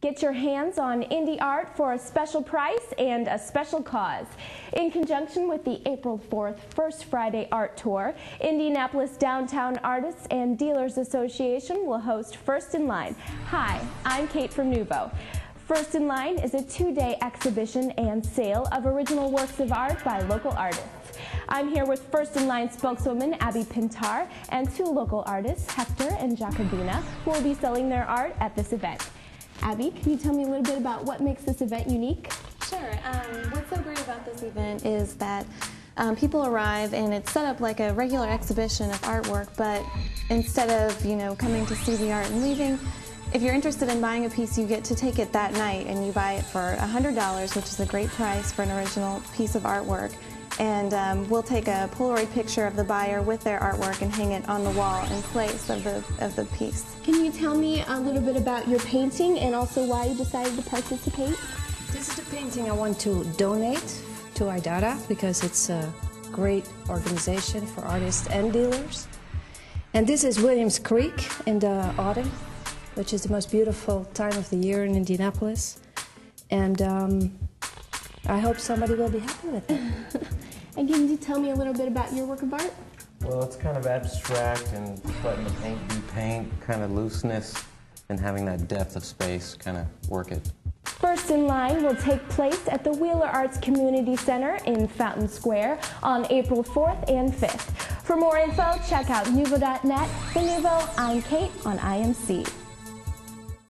Get your hands on indie art for a special price and a special cause. In conjunction with the April 4th First Friday Art Tour, Indianapolis Downtown Artists and Dealers Association will host First in Line. Hi, I'm Kate from Nuvo. First in Line is a two-day exhibition and sale of original works of art by local artists. I'm here with First in Line spokeswoman Abby Pintar and two local artists, Hector and Jacobina, who will be selling their art at this event. Abby, can you tell me a little bit about what makes this event unique? Sure. What's so great about this event is that people arrive and it's set up like a regular exhibition of artwork, but instead of, coming to see the art and leaving, if you're interested in buying a piece, you get to take it that night and you buy it for $100, which is a great price for an original piece of artwork. And we'll take a Polaroid picture of the buyer with their artwork and hang it on the wall in place of the piece. Can you tell me a little bit about your painting and also why you decided to participate? This is the painting I want to donate to Aidara because it's a great organization for artists and dealers. And this is Williams Creek in the autumn, which is the most beautiful time of the year in Indianapolis. And I hope somebody will be happy with it. And can you tell me a little bit about your work of art? Well, it's kind of abstract and just letting the paint be paint, kind of looseness, and having that depth of space kind of work it. First in Line will take place at the Wheeler Arts Community Center in Fountain Square on April 4th and 5th. For more info, check out nuvo.net. For Nuvo, I'm Kate on IMC.